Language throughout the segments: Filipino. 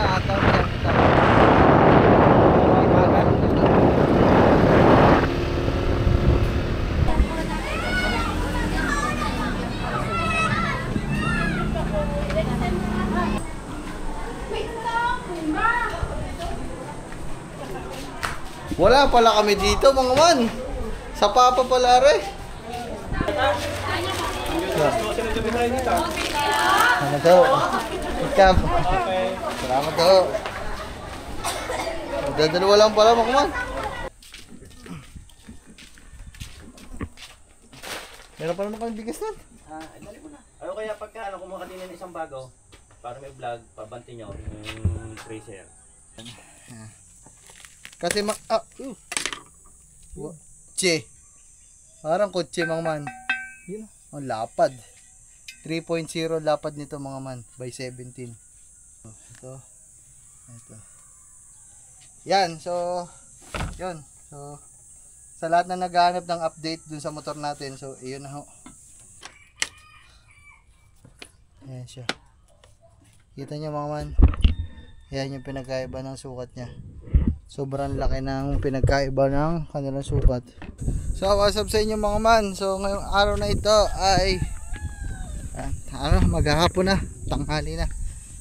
ataw niya. Wala pala kami dito mga man. Sa papa pala re. Salamat daw. Ikaw. Salamat daw. Dadalawa lang pala mga man. Meron pa naman kami bigas nun. Dali mo na. Ano kaya pagka kumuha ka din ng isang bago para may vlog, pabanti nyo yung tracer. Kasi Che. Parang kotse mga man. Yun. Ang lapad. 3.0 lapad nito mga man by 17. Ito. Yan, so yun. So sa lahat na naghahanap ng update dun sa motor natin, so iyon na ho. Ayan siya. Kita nyo mga man. Yan yung pinagkaiba ng sukat niya. Sobrang laki ng pinagkaiba ng kanilang sukat. So what's up sa inyo mga man. So ngayong araw na ito ay maghahapon na, tanghali na.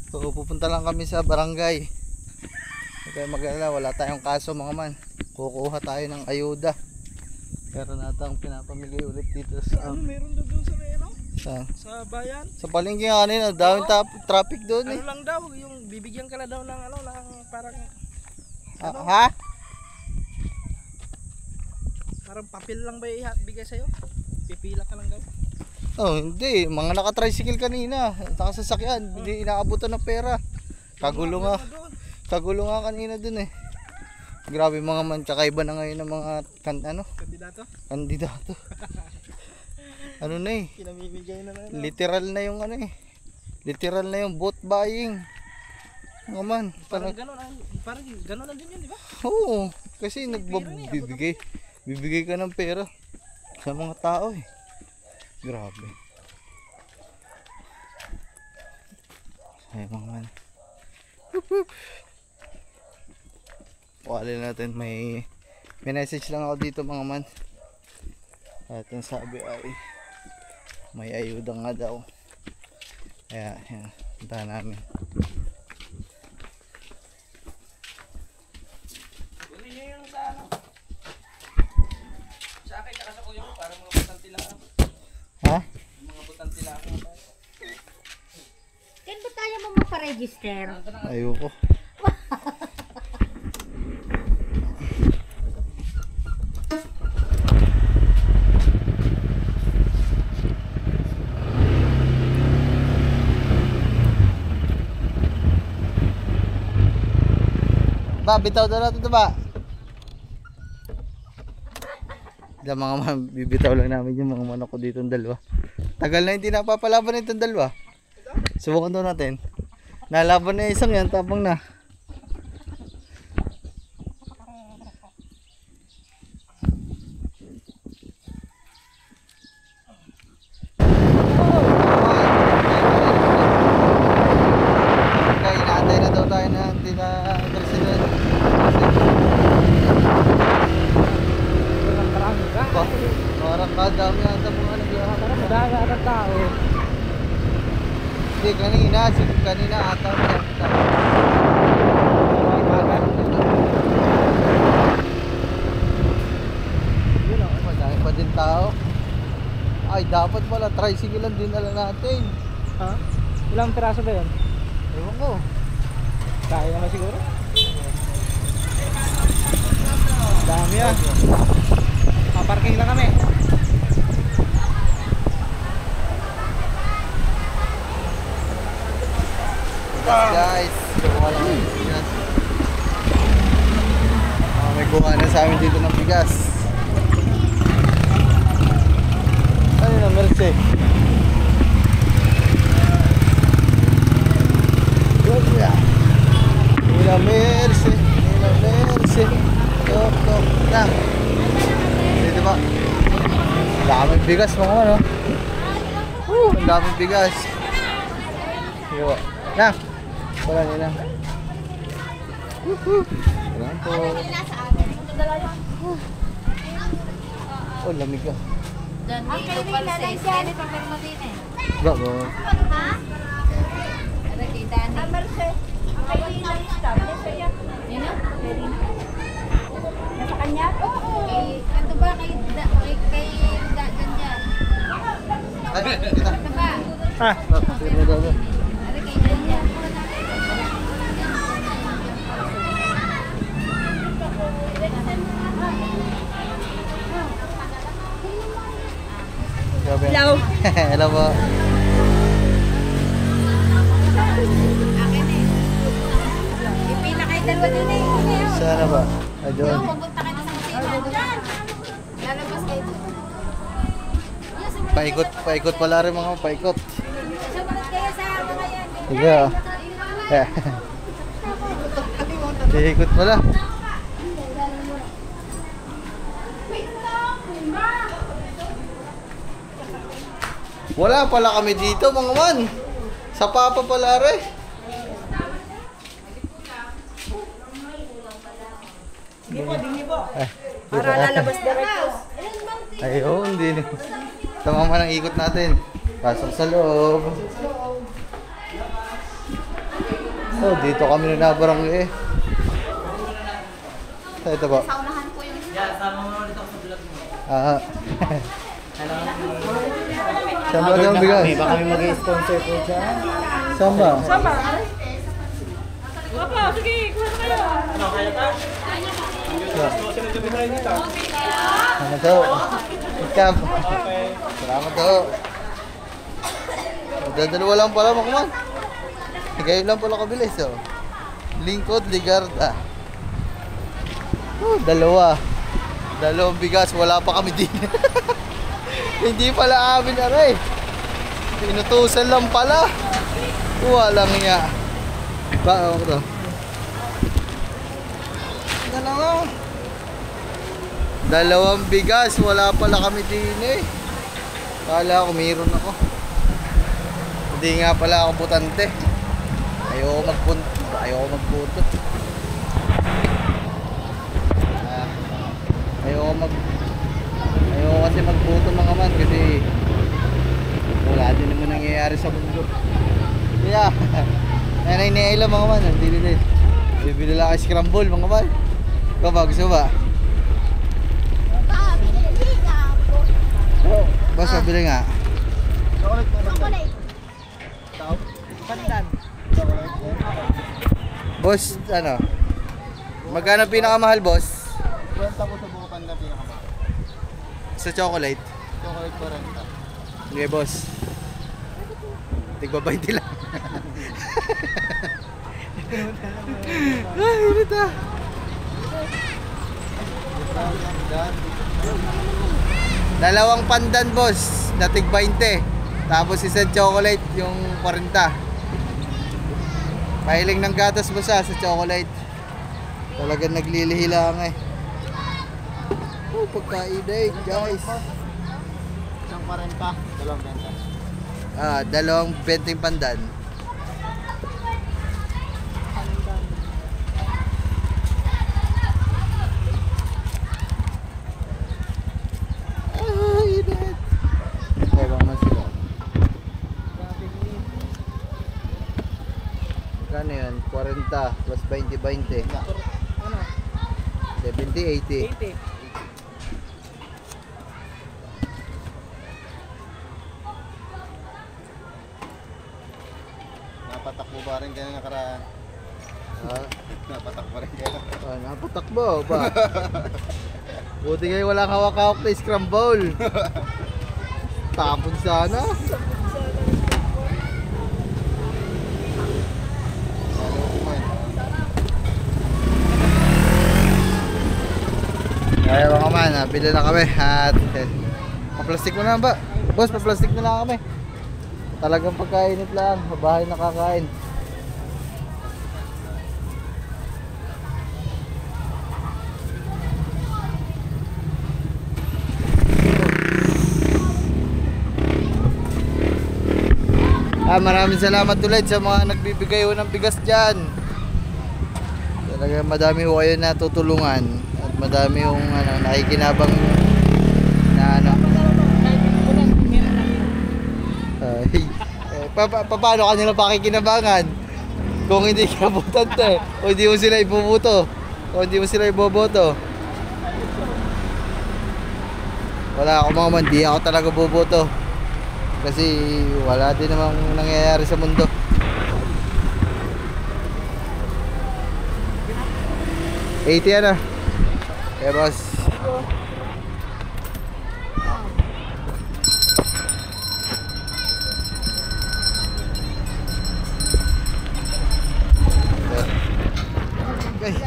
So pupunta lang kami sa barangay. Okay, mag-alala, wala tayong kaso mga man. Kukuha tayo ng ayuda. Pero natang pinapamigay ulit dito sa meron doon sa ano? Sa bayan? Sa palengke kanina, daming traffic doon eh. Ano lang daw, yung bibigyan ka na daw ng ano, ng parang ha? Parang papel lang ba ibigay sa'yo? Pipila ka lang daw. Oh, hindi. Mga naka-tricycle kanina. Nakasasakyan. Hindi inaabutan ng pera. Kagulo nga. Kagulo nga kanina dun eh. Grabe mga man. Kakaiba na ngayon ng mga Kandidato? Kandidato. Ano na eh. Kinamimigay na lang. Literal na yung ano eh. Literal na yung vote buying. Mga man. Parang gano'n na din yun, di ba? Oo. Kasi bibigay ka ng pera sa mga tao eh. Grabe. Ay mga man. Wala natin, may message lang ako dito mga man. At yung sabi ay may ayuda nga daw. Kaya yan, punta namin. Ha? Mga butante lang ako. Kaya ba tayo mo maparegister? Ayoko. Ba, bitaw na natin ito ba? Mga man, bibitaw lang namin yung mga manok ko dito ng dalawa. Tagal na hindi napapalaban itong dalawa. Subukan daw natin. Nalaban na isang yan, tapang na. Okay, inaantay na daw tayo na hindi na president. Parang kadami ata mga naglaha. Parang madami ata tao. Hindi, kanina ata niya. Yun ako, madami pa din tao. Ay, dapat pala, tricycle lang din nala natin. Ha? Ilang piraso ba yun? Ewan ko. Kaya na siguro? Dami ah. Parking lang kami. Guys, kuha lang ng bigas. May kuha na sa amin dito ng bigas. Ano na, Merce? Nila Merce. Tok na. Dito ba? Ang daming bigas mga ano. Ang daming bigas. Yo. Na. Wala nila. Ayan po. Oh, lamig ka. Diyan dito palses. Kaya pagkat mo din eh. Bravo. Ha? Ano kay Dani? Yun o? Nasa kanya? Oo. Ito ba kay Dagan dyan? Ay, kita. Ito ba? Ah, Sige mo daw. Ano kay Daniel? Hello. Hello po. Akin eh. Ipila kayo dalawa dun eh. Sana ba? Ay, doon. Pupunta kayo sa kusina. Lalabas kayo dun. Paikot pala rin mga paikot. Sumunod kayo sa mga yan. Sige ah. Paikot pala. Wala pala kami dito mga man. Sa papa pala rin. Para lalabas diretso. Ayun, hindi. Tama man ang ikot natin. Pasok sa loob. Oh, dito kami na nabarangay eh. Ito ba? Saunahan ko yung Ah. Saan ba ang bigas? Baka kami mag-sponsor po dyan. Saan ba? Papa, sige, kuha na kayo. Ano to? Ikam. Salamat to. Dadalawa lang pala mga man. Ngayon lang pala kabilis oh. Lingkod, Ligarda. Oh, dalawa. Dalawang bigas, wala pa kami din. Hindi pala amin aray. Inutusan lang pala. Walang nga. Ba, ako to. Dalawang bigas, wala pala kami din eh. Kala ko mayroon ako. Hindi nga pala ako butante. Ayoko magpunto. Ayoko kasi magputo mga man kasi wala din naman nangyayari sa mundo. Kaya nanay ni Ayla mga man, hindi din. Bibili lang kayo scramble mga man. Ikaw ba, gusto ba? Oh, basta bili nga. Pandan. Boss, ano? Magkano pinakamahal, boss? Kwenta ko sa buko panda pinakamahal. Sa chocolate? Chocolate 40. Sige, boss. Tigba 20 lang. Ay, init ah. Dalawang pandan, boss. Na tig 20. Tapos isang chocolate, yung 40. Pahiling ng gatas mo sa chocolate. Talagang naglilihi lang eh. Oh, pagkain eh, guys. Isang 40, dalawang benta. Ah, dalawang 20 pandan. Ah, init. Ewan man sila. Magkano yun? 40 plus 20, 20. Ano? 70, 80. 80. Napatakbo ba rin kayo nakaraan? Ah, Napatakbo rin kayo. napatakbo ba? Buti kayo walang hawak-hawak na scramble. Tapon sana. Kaya mga man, bili na kami at pa-plastic mo na ba? Boss, pa-plastic na lang kami. Talagang pagkainit lang, bahay nakakain. Maraming salamat ulit sa mga nagbibigay ng bigas dyan. Talaga madami ho kayo na tutulungan at madami yung ano, nakikinabang na ano. Ay, paano ka nila pakikinabangan? Kung hindi ka botante, o hindi mo sila ibubuto, o hindi mo sila iboboto. Wala ako mga man, di ako talaga boboto. Kasi wala din namang nangyayari sa mundo. $80 na. Kaya boss. Okay.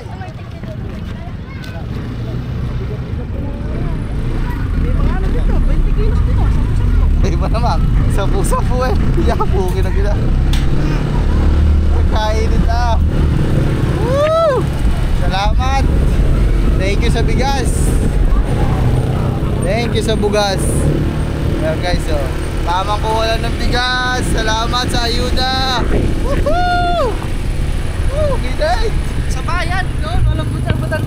May mga ano dito, 20 kilos dito, sakto-sakto. Iba naman. Sapu-sapu eh. Yapo, kinagila. Kainit ah. Woo! Salamat. Thank you sa bigas. Thank you sa bugas. Well guys, so tamang kuha lang ng bigas. Salamat sa ayuda. Woohoo! Woo! Giday! Sa bayan, doon, walang butal-butal.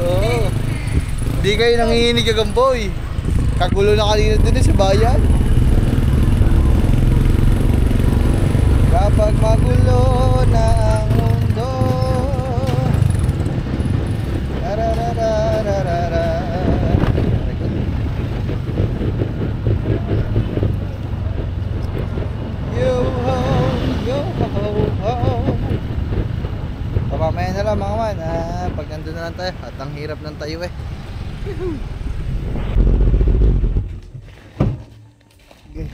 Oo. Hindi kayo nanginginig kagamboy. Kagulo na kanina din sa bayan. Kapag magulo na ang mundo, rarararararara. Yo ho, yo ho ho. Mamaya na lang mga man, pag nandun na lang tayo at ang hirap ng tayo eh. Okay.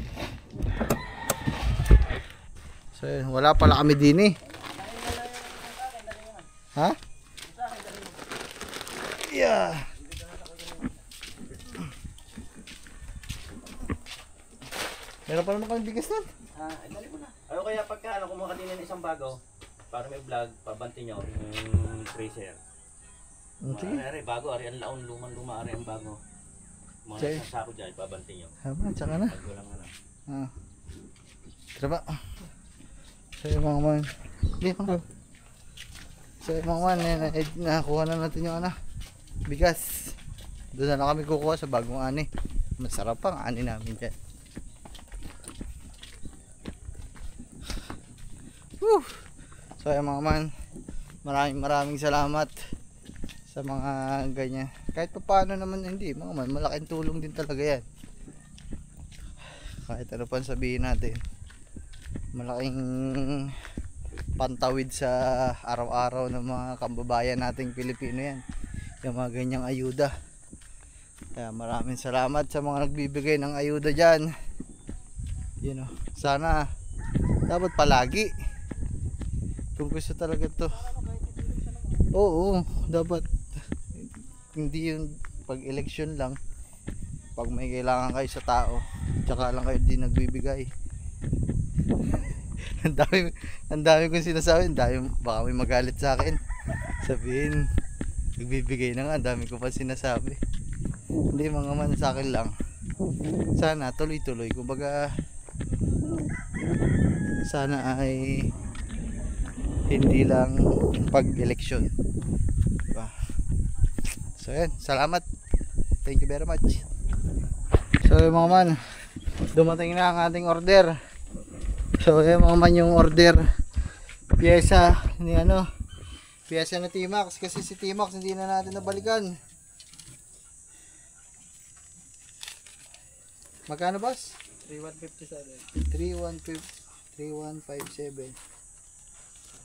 So yun, wala pala kami din eh. Ha? Yeah. Meron pa naman kami bigas nun. Dali mo na. Ayaw kaya pagka kumuha ka din ng isang bago, para may vlog, pabanti nyo yung tracer. Sige. Ari, bago, ari ang laon, lumang-luma, ari ang bago. Mga Sige. isang sako dyan, pabanti nyo. Haba, tsaka na. Pag walang ano. Traba. So yung mga man. Hindi, mga. So yung mga man, nakuha na natin yung ano, bigas. Doon na lang kami kukuha sa bagong ani. Masarap pang ani namin dyan. Woo! So yung mga man, maraming salamat sa mga ganyan. Kahit pa paano naman hindi, mga man, malaking tulong din talaga yan. Kahit ano pa sabihin natin, malaking pantawid sa araw-araw ng mga kababayan nating Pilipino yan, yung mga ganyang ayuda. Kaya maraming salamat sa mga nagbibigay ng ayuda dyan. You know, sana dapat palagi, kung gusto talaga to. Oo, dapat hindi yung pag election lang, pag may kailangan kayo sa tao, tsaka lang kayo di nagbibigay. ang dami kong sinasabi, baka may magalit sa akin, sabihin nagbibigay na nga, ang dami ko pa sinasabi. Hindi, mga man, sa akin lang, sana tuloy-tuloy, kumbaga sana ay hindi lang pag election, diba? So yan, salamat, thank you very much. So yung mga man, dumating na ang ating order. So yung mga man, yung order pyesa ni ano, pyesa na T-Max, kasi si T-Max hindi na natin nabalikan. Magkano boss? 3157. 3157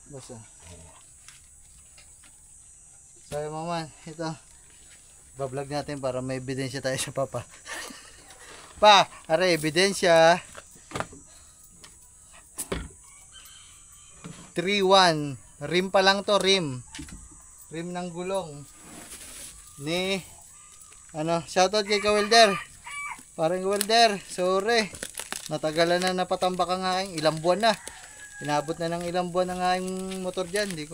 basta. So yung mga man, ito bablog natin para may ebidensya tayo sa papa. Pa, are ebidensya. 31 rim pa lang to, rim ng gulong ni ano, shoutout kay Ka-Welder, parang welder, sorry natagalan na napatambak ang aking, ilang buwan na, inabot na ng ilang buwan ang aking motor dyan, hindi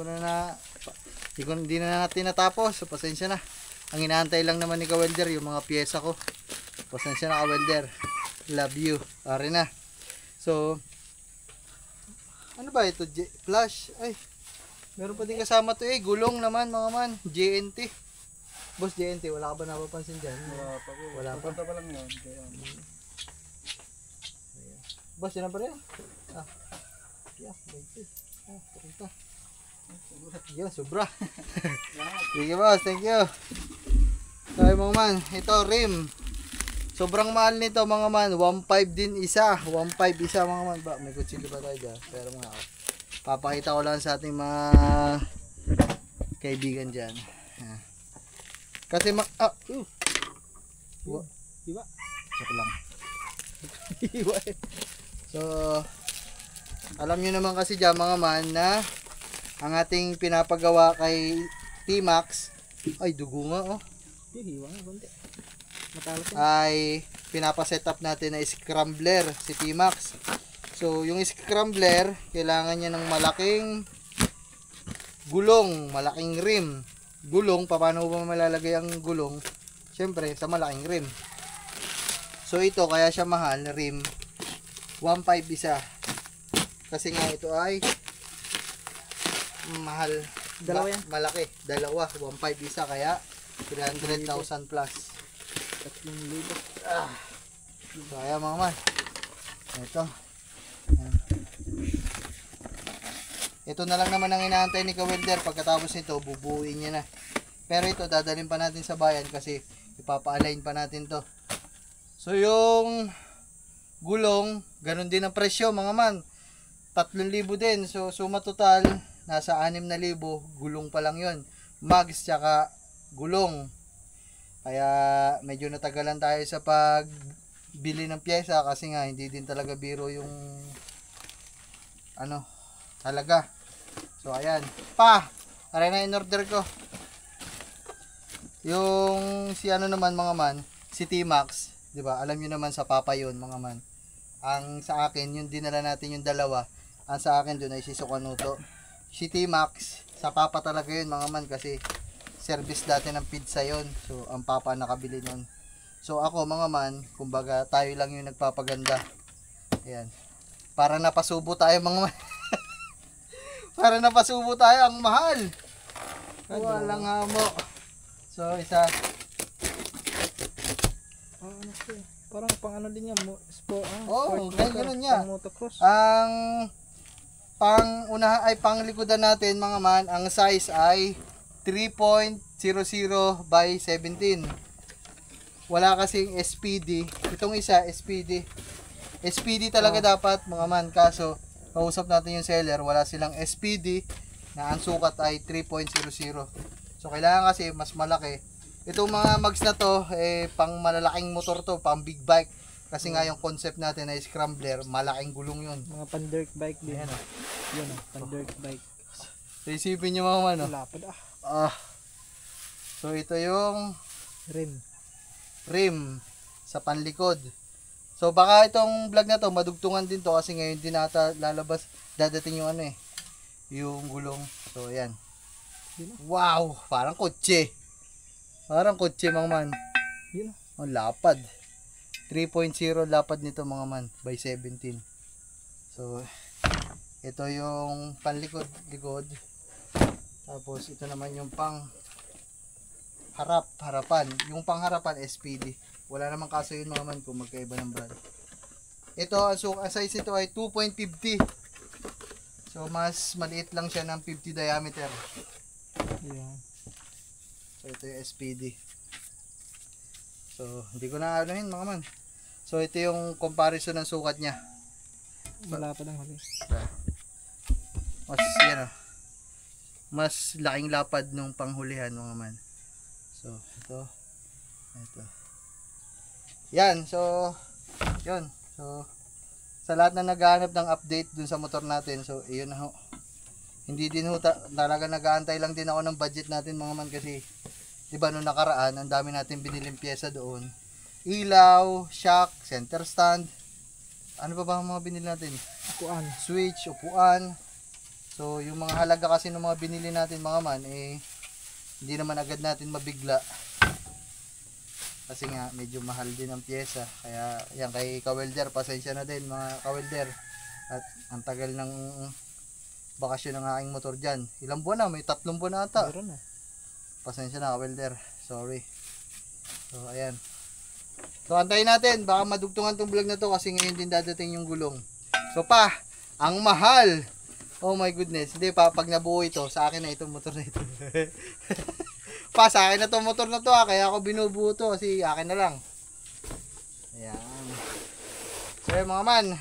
na natin natapos. So pasensya na, ang inaantay lang naman ni Ka-Welder yung mga pyesa ko. Pasensya na Ka-Welder, love you, pare na. So ano ba ito, flash, ay Meron pa din kasama to gulong naman mga man. JNT. Boss JNT, wala ka ba napapansin dyan? Wala pa po. Wala pa. Punta pa lang yun. Kaya, Boss, yun na pa rin. Ah. Yeah, wait. Punta. Yeah, sobra. Sige boss, thank you. Sorry mga man, ito rim. Sobrang mahal nito mga man, 1.5 din isa. 1.5 isa mga man. Ba, may kutsilyo pa tayo dyan. Pero mga papakita ko lang sa ating mga kaibigan dyan. Kasi Diba? Joke lang. So, alam nyo naman kasi dyan mga man na ang ating pinapagawa kay T-Max, ay dugo nga oh, Hiwa nga, konti. Matalo pa. ay pinapaset up natin na scrambler si T-Max. So, yung scrambler, kailangan niya ng malaking gulong, malaking rim. Gulong, paano ba malalagay ang gulong? Siyempre, sa malaking rim. So, ito, kaya siya mahal, rim, 1.5 isa. Kasi nga ito ay mahal. Dalawa yan? Malaki. Dalawa. 1.5 isa. Kaya 300,000 plus. 3,000. So, ayan mga man. Ito. Ayan. Ito na lang naman ang inaantay ni Kawelder. Pagkatapos nito, bubuuin niya na. Pero ito, dadalhin pa natin sa bayan kasi ipapa-align pa natin to. So, yung gulong, ganun din ang presyo mga man. 3,000 din. So, suma total, nasa 6,000. Gulong pa lang yun. Mags, tsaka gulong. Kaya, medyo natagalan tayo sa pagbili ng pyesa kasi nga, hindi din talaga biro yung halaga. So, ayan. Aray na in-order ko. Yung si naman mga man, si T-Max, 'di ba? Alam niyo naman sa Papa 'yon, mga man. Ang sa akin, yung dinala natin yung dalawa. Ang sa akin doon ay si Sukanuto. Si T-Max, sa Papa talaga 'yun, mga man, kasi service dati ng pizza 'yon. So, ang Papa nakabili nun. So, ako mga man, kumbaga tayo lang yung nagpapaganda. Ayan. Para napasubo tayo mga man. Para napasubo tayo, ang mahal. Walang hamo. So, isa. Parang pang din yan. Ganyan niya. Pang motocross. Ang pang likodan natin mga man, ang size ay 3.00 by 17. Wala kasing SPD. Itong isa, SPD. SPD talaga dapat mga man. Kaso, kausap natin yung seller, wala silang SPD na ang sukat ay 3.00. So, kailangan kasi mas malaki. Itong mga mags na to, pang malalaking motor to, pang big bike. Kasi nga yung concept natin ay scrambler, malaking gulong yun. Mga pan-dirt bike din. Ayan, Yan pan-dirt bike. So, isipin nyo mga man, Lapad So, ito yung rim sa panlikod. So, baka itong vlog na to, madugtungan din to kasi ngayon din ata lalabas, dadating yung yung gulong. So, ayan. Wow! Parang kotse. Parang kotse mga man. Yun. Ang lapad. 3.0 lapad nito mga man by 17. So, ito yung panlikod-likod. Tapos, ito naman yung pang harapan. Yung pang harapan, SPD. Wala namang kaso yun mga man kung magkaiba ng brand. Ito, ang size ito ay 2.50. So, mas maliit lang siya ng 50 diameter. Yan. So, ito yung SPD. So, hindi ko na anuhin mga man. So, ito yung comparison ng sukat niya. Malapad ang huli. Mas laking lapad nung panghulihan mga man. So, ito. Yan, so, yun. So, sa lahat na naghahanap ng update dun sa motor natin, so, iyon na ho. Hindi din ho, talaga nag-aantay lang din ako ng budget natin mga man kasi, diba nung nakaraan, ang dami natin biniling pyesa doon. Ilaw, shock, center stand, ano ba ang mga binili natin? Upuan. Switch, upuan. So, yung mga halaga kasi ng mga binili natin mga man, hindi naman agad natin mabigla. Kasi nga, medyo mahal din ang pyesa. Kaya, yan kay Kawelder, pasensya na din mga Kawelder. At ang tagal ng bakasyon ng aking motor dyan. Ilang buwan na? May 3 buwan na ata. Meron na. Pasensya na, welder. Sorry. So, ayan. So, antayin natin. Baka madugtungan tong vlog na to kasi ngayon din dadating yung gulong. So, ang mahal. Oh my goodness. Hindi pa, pag nabuo ito, sa akin na itong motor na ito. Sa akin na itong motor na to kaya ako binubuo to kasi akin na lang. Ayan. So, mga man,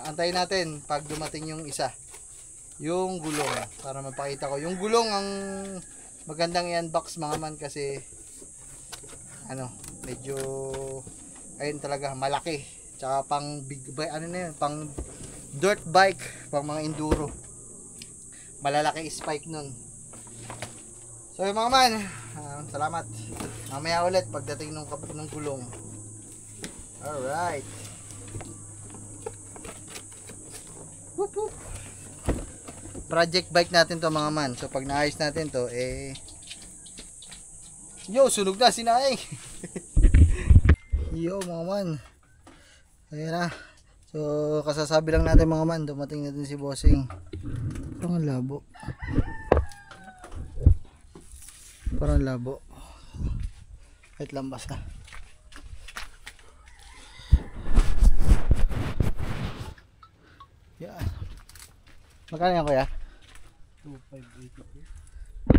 antayin natin pag dumating yung isa. Yung gulong. Para mapakita ko. Yung gulong ang magandang i-unbox mga man kasi medyo ayun talaga malaki. Tsaka pang big bike, pang dirt bike, pang mga enduro. Malalaki spike nun. So yung mga man, salamat. Mamaya ulit pagdating ng gulong. Alright. Whoop whoop. Project bike natin to mga man. So pag naayos natin to, sunog na si Naeng. Yo mga man. Ayan na. So kasasabi lang natin mga man, dumating na din si Bossing. Parang labo. Kahit lambas na. Yan. Magkano yan kuya?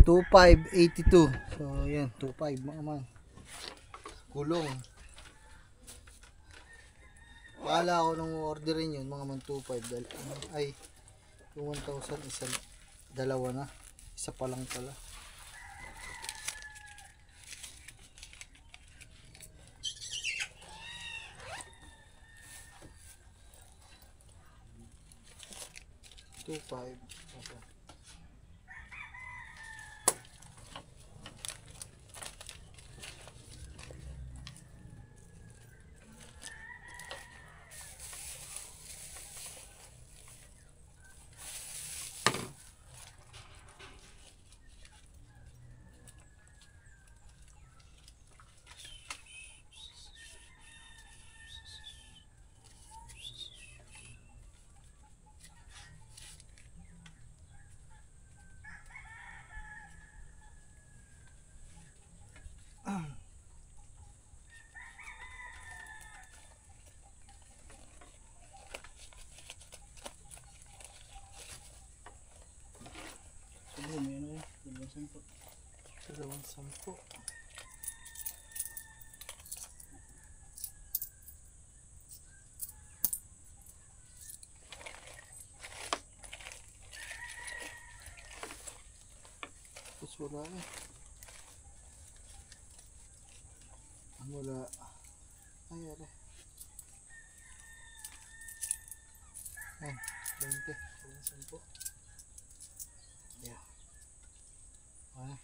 2,582. So yan, 2,500 mga man. Gulong. Wala ako nung orderin yun, mga man 2,500. Ay, yung 1,000 isa, dalawa na. Isa pa lang pala. Okay. 2,500. Dalawang sampo. Tapos wala eh. Wala. Ay, are. Ayan, 20. Dalawang sampo. Yeah. Ano?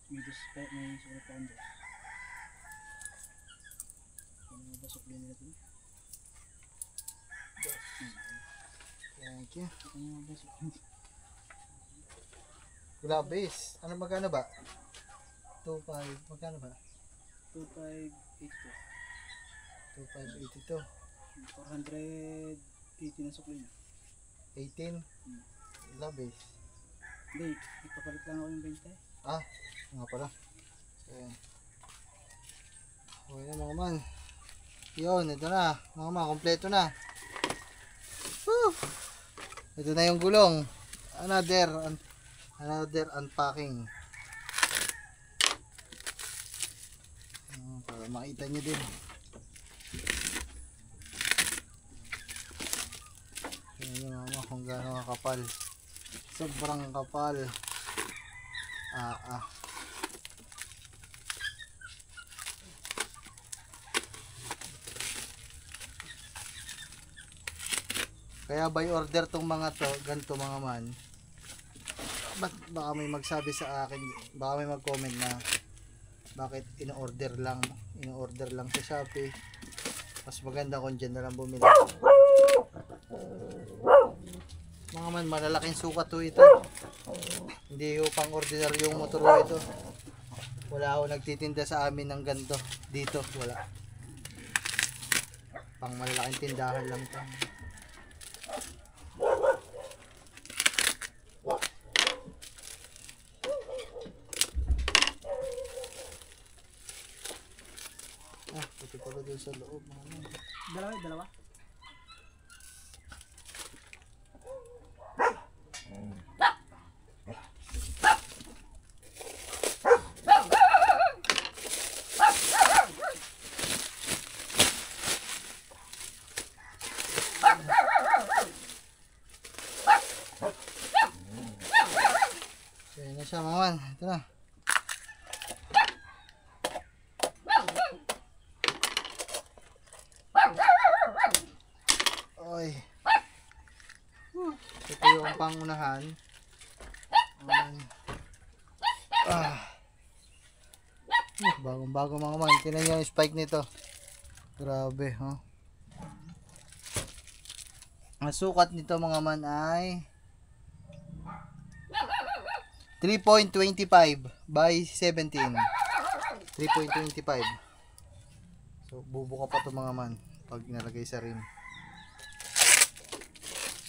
May surat pa ando. Ano ba supply nila ito? Thank you. Ano ba supply? Gulabis. Ano magkano ba? 2,500. Magkano ba? 2,582. 2,582. 480 na supply niya. 18. Gulabis. Hindi, ipapalit lang ako yung 20. Ah, nga pala. So, ayan. Okay na mga man. Yun, ito na. Mga man, kompleto na. Woo! Ito na yung gulong. Another unpacking. Para makita nyo din. Ayan yung mga kung gaano kapal. Sobrang kapal. Kaya by order tong mga to, ganito mga man. Baka may magsabi sa akin, baka may mag-comment na bakit in-order lang sa Shopee. Mas maganda kung dyan na lang bumili. Mga man, malalaking sukat to ito. Hindi yung pang ordinary yung motor ko ito. Wala ako nagtitinda sa amin ng ganito. Dito, wala. Pang malalaking tindahan lang to. Pati pala doon sa loob. Dalawa. So, yun na siya mga man. Ito na. Oy. Ito yung pangunahan. Bagong-bago mga man. Tingnan niyo yung spike nito. Grabe, ha? Ang sukat nito mga man ay 3.25 by 17. 3.25. So, bubuka pa to mga man pag nalagay sa rim.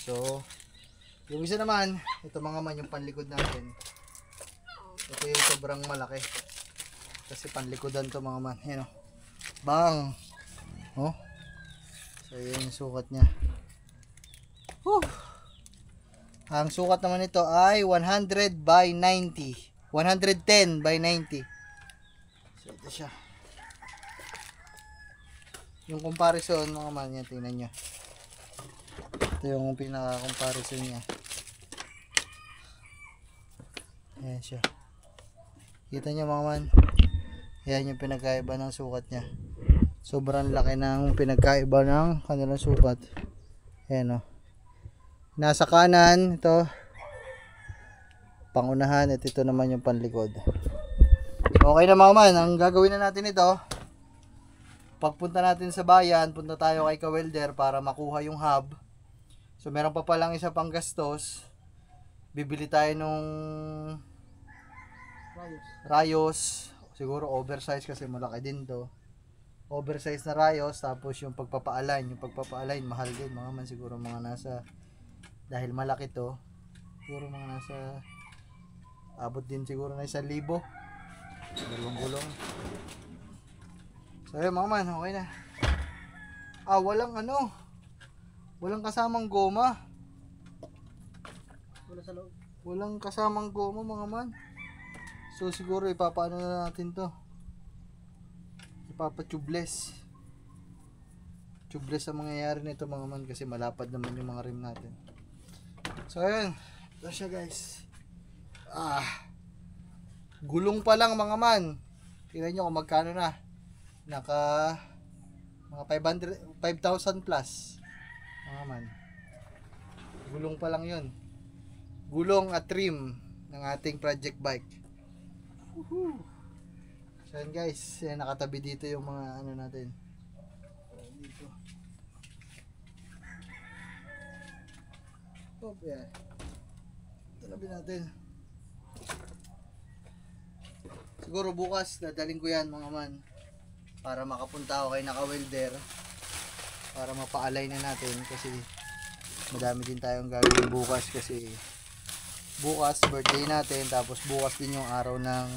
So, yung isa naman, ito mga man yung panlikod natin. Ito yung sobrang malaki. Kasi panlikodan to mga man. Ayan o. Bang! Oh. So, yun yung sukat niya. Whew. Ang sukat naman nito ay 100 by 90. 110 by 90. So, ito siya. Yung comparison mga man yan, tingnan nyo. Ito yung pinaka-comparison niya. Ayan siya. Kita nyo mga man. Ayan yung pinagkaiba ng sukat niya. Sobrang laki ng pinagkaiba ng kanilang sukat. Ayan o. Nasa kanan, ito pangunahan at ito naman yung panlikod. Okay na mga man, ang gagawin na natin ito, pagpunta natin sa bayan, punta tayo kay ka-welder para makuha yung hub. So meron pa palang isa pang gastos. Bibili tayo nung rayos, siguro oversize kasi malaki din to. Oversize na rayos, tapos yung pagpapa-align mahal din mga man, siguro mga nasa, dahil malaki to, siguro mga nasa abot din siguro na 1,000. Dalawang gulong. So yun mga man, okay na. Walang kasamang goma. Wala sa loob. Walang kasamang goma mga man. So siguro ipapaano na natin to. Ipapa-tubeless. Tubeless ang mangyayari nito mga man kasi malapad naman yung mga rim natin. So ayun, ito siya guys. Gulong pa lang mga man. Tingnan nyo kung magkano na. Naka mga 5,000 plus mga man. Gulong pa lang yun. Gulong at trim ng ating project bike. Woohoo! So yan guys, yan, nakatabi dito yung mga ano natin. Dito. Oh, yeah. Tanabi natin. Siguro bukas dadaling ko yan mga man para makapunta ako kay naka-welder para mapa-align na natin kasi madami din tayong gagawin bukas kasi bukas birthday natin, tapos bukas din yung araw ng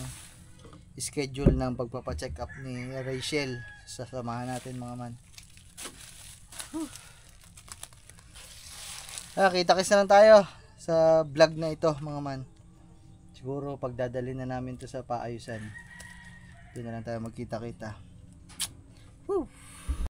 schedule ng pagpapa-check up ni Rachel. Sasamahan natin mga man. Kita-kits na lang tayo sa vlog na ito mga man. Siguro pagdadalhin na namin to sa paayusan, doon na lang tayo magkita-kita. Woo!